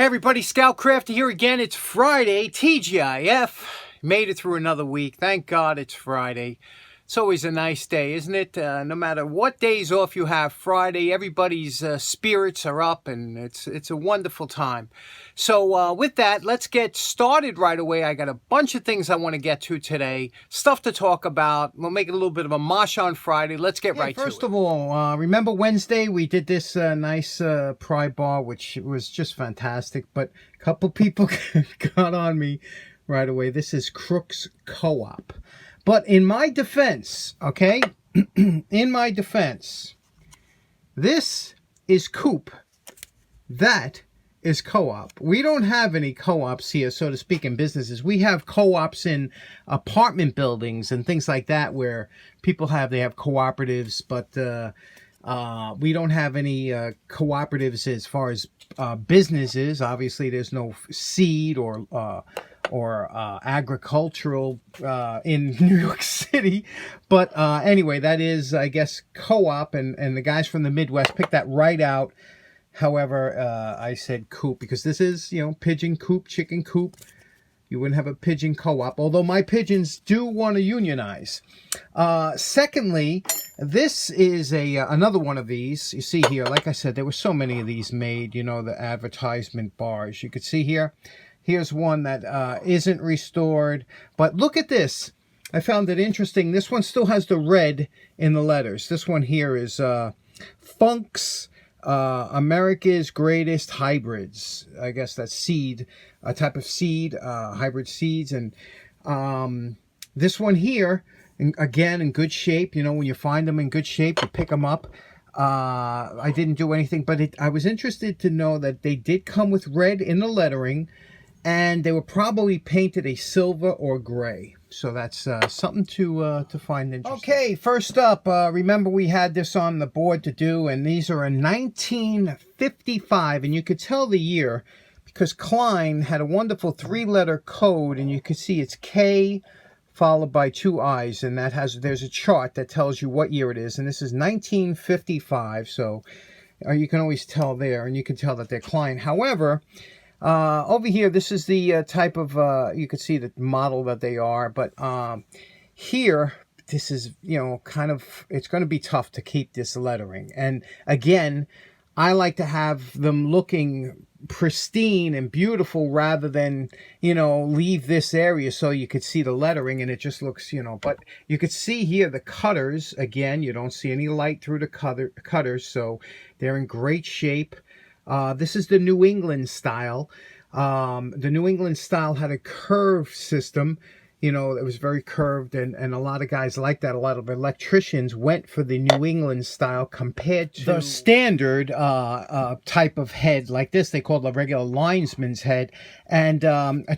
Hey everybody, Scoutcrafter here again. It's Friday, TGIF. Made it through another week. Thank God it's Friday. It's always a nice day, isn't it? No matter what days off you have, Friday, everybody's spirits are up and it's a wonderful time. So with that, let's get started right away. I got a bunch of things I want to get to today, stuff to talk about. We'll make it a little bit of a mosh on Friday. Let's get right to it. First of all, remember Wednesday we did this nice pry bar, which was just fantastic, but a couple people got on me right away. This is Crook's Co-op. But in my defense, okay, in my defense, this is Coop. That is Co-op. We don't have any co-ops here, so to speak, in businesses. We have co-ops in apartment buildings and things like that where people have cooperatives, but we don't have any cooperatives as far as businesses. Obviously, there's no seed or agricultural in New York City. But anyway, that is, I guess, Co-op, and the guys from the Midwest picked that right out. However, I said coop because this is, pigeon coop, chicken coop. You wouldn't have a pigeon co-op, although my pigeons do want to unionize. Secondly, this is another one of these. You see here, like I said, there were so many of these made, the advertisement bars. You could see here. Here's one that isn't restored. But look at this. I found it interesting. This one still has the red in the letters. This one here is Funk's America's Greatest Hybrids. I guess that's seed, a type of seed, hybrid seeds. And this one here, again, in good shape. When you find them in good shape, you pick them up. I didn't do anything, but I was interested to know that they did come with red in the lettering. And they were probably painted a silver or gray. So that's something to find interesting. Okay, first up, remember we had this on the board to do, and these are in 1955, and you could tell the year because Klein had a wonderful three-letter code, and you could see it's K followed by two I's, and there's a chart that tells you what year it is, and this is 1955, so you can always tell there, and you can tell that they're Klein. However, over here, this is the type of, you can see the model that they are, but here, this is, kind of, it's going to be tough to keep this lettering. And again, I like to have them looking pristine and beautiful rather than, leave this area so you could see the lettering and it just looks, but you could see here the cutters. Again, you don't see any light through the cutters, so they're in great shape. This is the New England style. The New England style had a curved system. It was very curved, and a lot of guys like that. A lot of electricians went for the New England style compared to the standard type of head like this. They called the regular linesman's head. And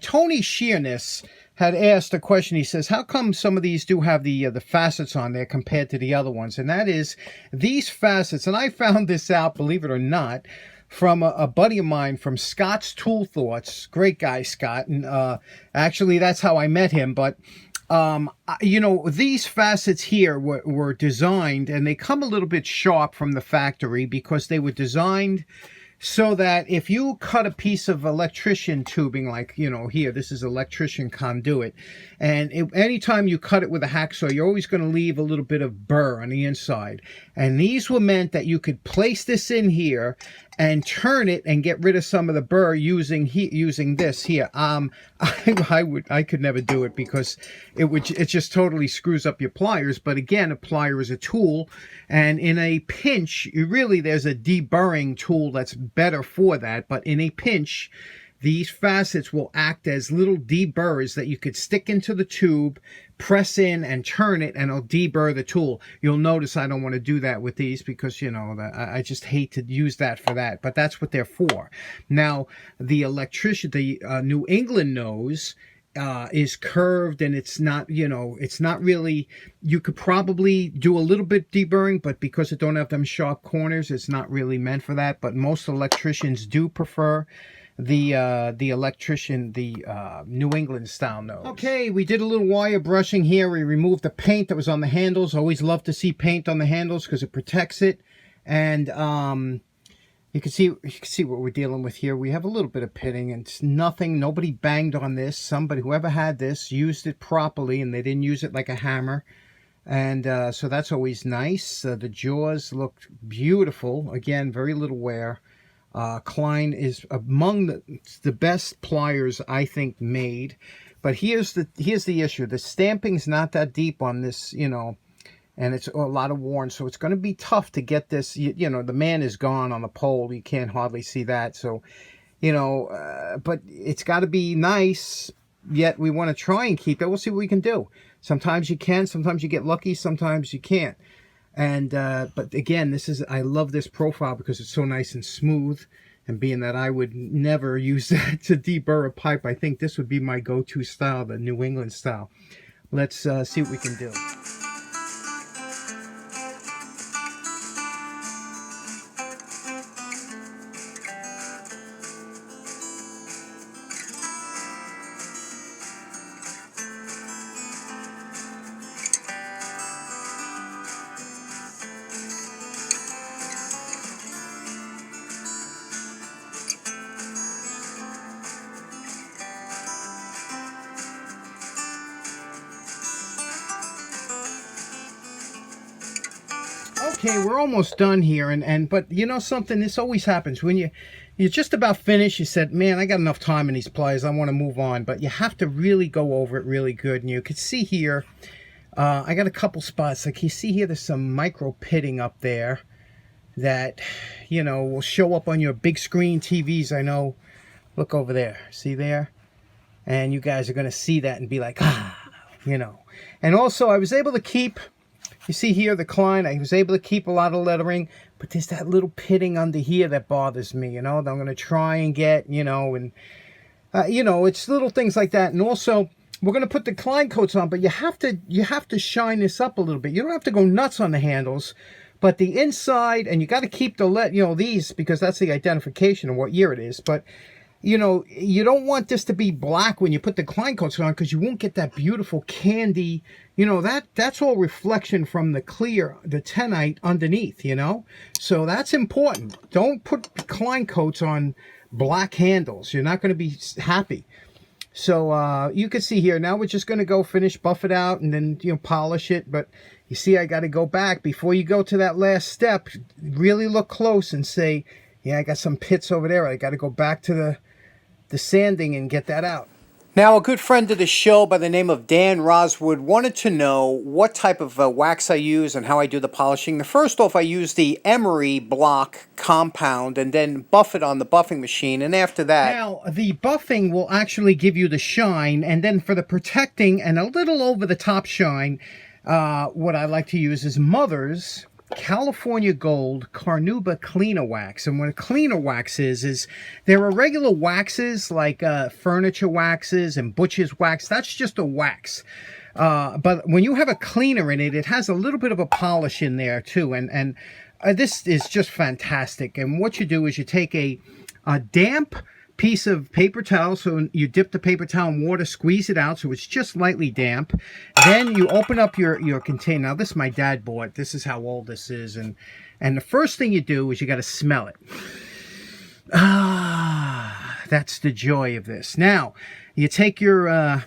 Tony Sheerness had asked a question. He says, how come some of these do have the facets on there compared to the other ones? And that is these facets, and I found this out, believe it or not, from a buddy of mine from Scott's Tool Thoughts. Great guy, Scott. And actually, that's how I met him. But, these facets here were designed, and they come a little bit sharp from the factory because they were designed so that if you cut a piece of electrician tubing, like, here, this is electrician conduit, and anytime you cut it with a hacksaw, you're always going to leave a little bit of burr on the inside. And these were meant that you could place this in here and turn it and get rid of some of the burr using this here. I could never do it because it just totally screws up your pliers. But again, a plier is a tool, and in a pinch, there's a deburring tool that's better for that. But in a pinch, these facets will act as little deburrs that you could stick into the tube, press in and turn it, and it'll deburr the tool. You'll notice I don't want to do that with these because, I just hate to use that for that. But that's what they're for. Now, the New England nose is curved, and it's not, it's not really, you could probably do a little bit deburring, but because it don't have them sharp corners, it's not really meant for that. But most electricians do prefer the New England style nose. Okay, we did a little wire brushing here. We removed the paint that was on the handles. Always love to see paint on the handles because it protects it. And You can see what we're dealing with here. We have a little bit of pitting, and it's nothing. Nobody banged on this. Somebody, whoever had this, used it properly, and they didn't use it like a hammer. And so that's always nice. The jaws looked beautiful. Again, very little wear. Klein is among the best pliers I think made. But here's the issue. The stamping's not that deep on this, you know, and it's a lot of worn, so it's going to be tough to get this. You know, the man is gone on the pole. You can't hardly see that. So, you know, but it's got to be nice, yet we want to try and keep it. We'll see what we can do. Sometimes you can, sometimes you get lucky, sometimes you can't. And, but again, I love this profile because it's so nice and smooth. And being that I would never use that to deburr a pipe, I think this would be my go-to style, the New England style. Let's see what we can do. Okay, we're almost done here, but you know something, this always happens when you're just about finished. You said, man, I got enough time in these pliers, I want to move on, but you have to really go over it really good. And you can see here, I got a couple spots, like you see here, there's some micro pitting up there that, you know, will show up on your big screen TVs. I know, look over there, see there, and you guys are going to see that and be like, you know. And also I was able to keep, you see here, the Klein, I was able to keep a lot of lettering, but there's that little pitting under here that bothers me, you know, that I'm going to try and get, you know, and, you know, it's little things like that. And also, we're going to put the Klein coats on, but you have to shine this up a little bit. You don't have to go nuts on the handles, but the inside, and you got to keep the, you know, these, because that's the identification of what year it is, but you know, you don't want this to be black when you put the Klein coats on, because you won't get that beautiful candy. You know, that's all reflection from the clear, the tenite underneath, you know. So that's important. Don't put Klein coats on black handles. You're not going to be happy. So you can see here, now we're just going to go finish, buff it out, and then, you know, polish it. But you see, I got to go back. Before you go to that last step, really look close and say, yeah, I got some pits over there. I got to go back to the sanding and get that out. Now, a good friend of the show by the name of Dan Roswood wanted to know what type of wax I use and how I do the polishing. First off, I use the emery block compound and then buff it on the buffing machine. And after that, now the buffing will actually give you the shine, and then for the protecting and a little over the top shine, what I like to use is Mother's California Gold Carnauba Cleaner Wax. And what a cleaner wax is there are regular waxes like furniture waxes and butcher's wax. That's just a wax. But when you have a cleaner in it, it has a little bit of a polish in there too. And this is just fantastic. And what you do is you take a damp piece of paper towel, so you dip the paper towel in water, squeeze it out so it's just lightly damp. Then you open up your container. Now this my dad bought. This is how old this is. And the first thing you do is you got to smell it. That's the joy of this. Now you take your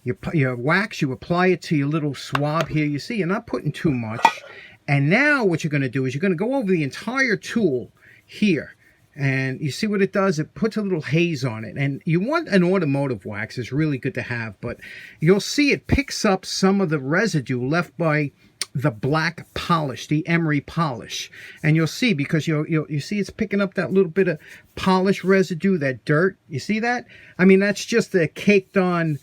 wax, you apply it to your little swab here. You see, you're not putting too much. And now what you're going to do is you're going to go over the entire tool here. And you see what it does? It puts a little haze on it. And you want an automotive wax. It's really good to have. But you'll see it picks up some of the residue left by the black polish, the emery polish. And you'll see, because you see it's picking up that little bit of polish residue, that dirt. You see that? I mean, that's just a caked on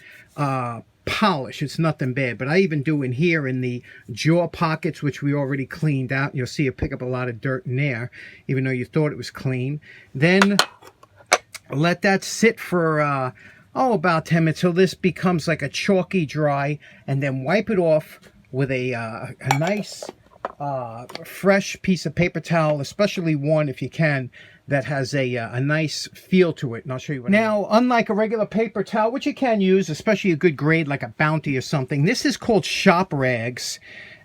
polish. It's nothing bad. But I even do in here in the jaw pockets, which we already cleaned out. You'll see it pick up a lot of dirt in there, even though you thought it was clean. Then let that sit for about 10 minutes till this becomes like a chalky dry, and then wipe it off with a nice fresh piece of paper towel, especially one if you can that has a nice feel to it. And I'll show you what now, unlike a regular paper towel, which you can use, especially a good grade like a Bounty or something, this is called shop rags.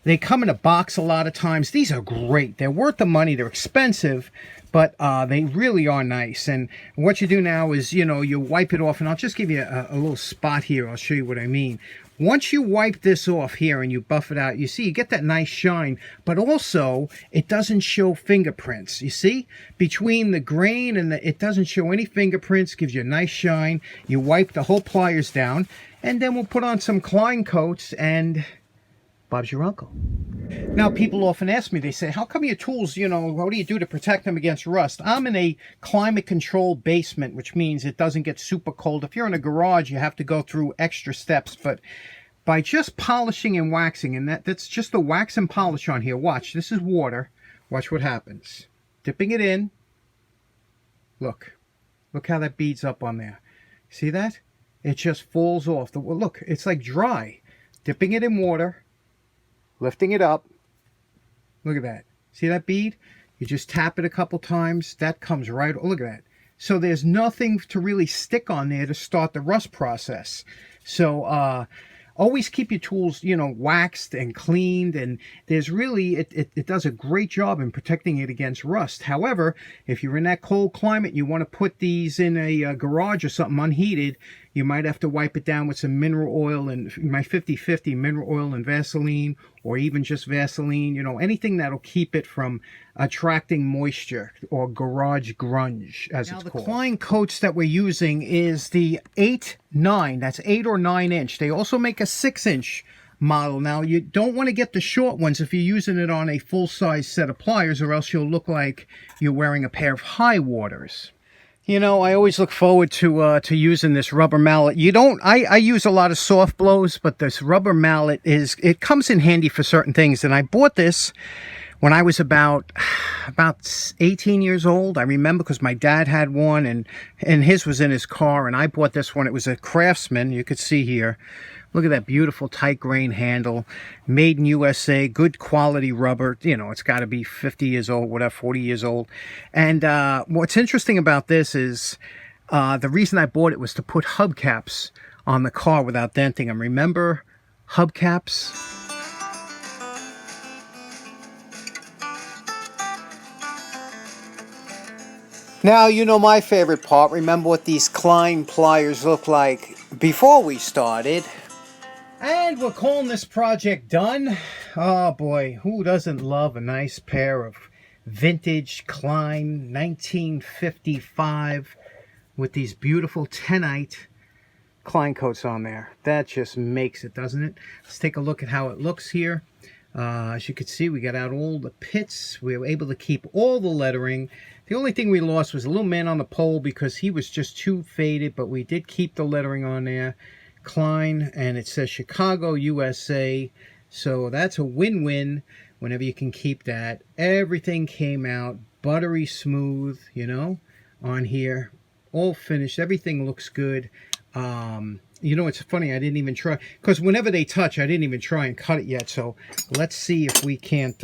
They come in a box a lot of times. These are great. They're worth the money. They're expensive, but they really are nice. And what you do now is, you know, you wipe it off. And I'll just give you a little spot here. I'll show you what I mean. Once you wipe this off here and you buff it out, you see you get that nice shine, but also it doesn't show fingerprints. You see? Between the grain and it doesn't show any fingerprints, gives you a nice shine. You wipe the whole pliers down, and then we'll put on some Klein coats, and Bob's your uncle. Now, people often ask me, they say, how come your tools, you know, what do you do to protect them against rust? I'm in a climate-controlled basement, which means it doesn't get super cold. If you're in a garage, you have to go through extra steps, but by just polishing and waxing, and that's just the wax and polish on here. Watch, this is water. Watch what happens. Dipping it in. Look how that beads up on there. See that? It just falls off. Look, it's like dry. Dipping it in water. Lifting it up. Look at that. See that bead? You just tap it a couple times. That comes right. Oh, look at that. So there's nothing to really stick on there to start the rust process. So always keep your tools, you know, waxed and cleaned. And there's really, it does a great job in protecting it against rust. However, if you're in that cold climate, you want to put these in a garage or something unheated, you might have to wipe it down with some mineral oil and my 50-50 mineral oil and Vaseline, or even just Vaseline, you know, anything that'll keep it from attracting moisture, or garage grunge, as it's called. Now, the Klein coats that we're using is the 8-9. That's 8 or 9 inch. They also make a 6-inch model. Now, you don't want to get the short ones if you're using it on a full-size set of pliers, or else you'll look like you're wearing a pair of high waters. You know, I always look forward to using this rubber mallet. I use a lot of soft blows, but this rubber mallet it comes in handy for certain things. And I bought this when I was about 18 years old. I remember because my dad had one, and his was in his car, and I bought this one. It was a Craftsman. You could see here. Look at that beautiful tight grain handle, made in USA, good quality rubber. You know, it's got to be 50 years old, whatever, 40 years old. And what's interesting about this is the reason I bought it was to put hubcaps on the car without denting them. Remember hubcaps? Now, you know my favorite part. Remember what these Klein pliers look like before we started. And we're calling this project done. Oh boy, who doesn't love a nice pair of vintage Klein 1955 with these beautiful tenite Klein coats on there? That just makes it, doesn't it? Let's take a look at how it looks here. As you can see, we got out all the pits. We were able to keep all the lettering. The only thing we lost was a little man on the pole because he was just too faded, but we did keep the lettering on there. Klein, and it says Chicago, USA. So that's a win-win whenever you can keep that. Everything came out buttery smooth, you know, on here. All finished. Everything looks good. You know, it's funny, I didn't even try, because whenever they touch, I didn't even try and cut it yet. So let's see if we can't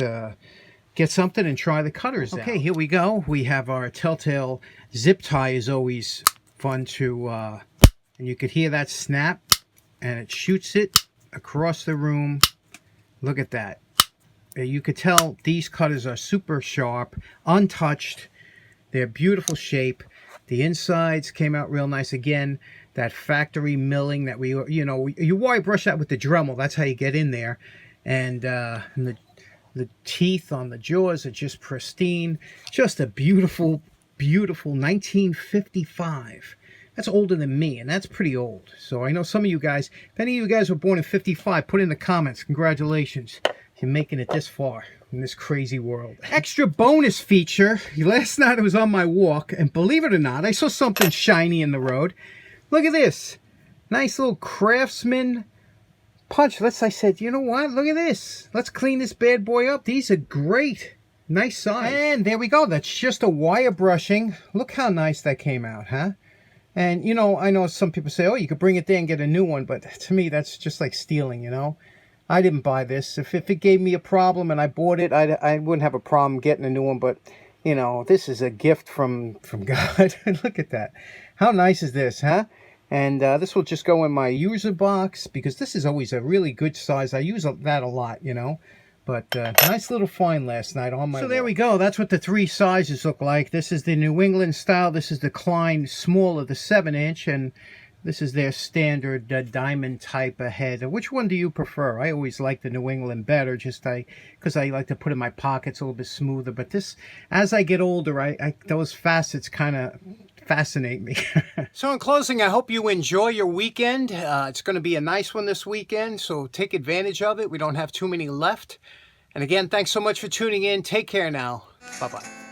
get something and try the cutters out. Okay, here we go. We have our Telltale zip tie. Is always fun to, and you could hear that snap, and it shoots it across the room. Look at that. You could tell these cutters are super sharp, untouched. They're beautiful shape. The insides came out real nice. Again, that factory milling that we, you know, you wire brush that with the Dremel. That's how you get in there. And the teeth on the jaws are just pristine. Just a beautiful, beautiful 1955. That's older than me, and that's pretty old. So I know some of you guys, if any of you guys were born in 55, put in the comments. Congratulations. You're making it this far in this crazy world. Extra bonus feature. Last night I was on my walk, and believe it or not, I saw something shiny in the road. Look at this. Nice little Craftsman punch. I said, you know what? Look at this. Let's clean this bad boy up. These are great. Nice size. And there we go. That's just a wire brushing. Look how nice that came out, huh? And, you know, I know some people say, oh, you could bring it there and get a new one. But to me, that's just like stealing, you know. I didn't buy this. If it gave me a problem and I bought it, I wouldn't have a problem getting a new one. But, you know, this is a gift from God. Look at that. How nice is this, huh? And this will just go in my user box because this is always a really good size. I use that a lot, you know. But nice little find last night on my. So there we go. That's what the 3 sizes look like. This is the New England style. This is the Klein smaller, the 7-inch, and this is their standard diamond type of head. Which one do you prefer? I always like the New England better, just because I like to put in my pockets a little bit smoother. But this, as I get older, those facets kind of fascinate me. So in closing, I hope you enjoy your weekend. It's going to be a nice one this weekend, so take advantage of it. We don't have too many left. And again, thanks so much for tuning in. Take care now. Bye-bye.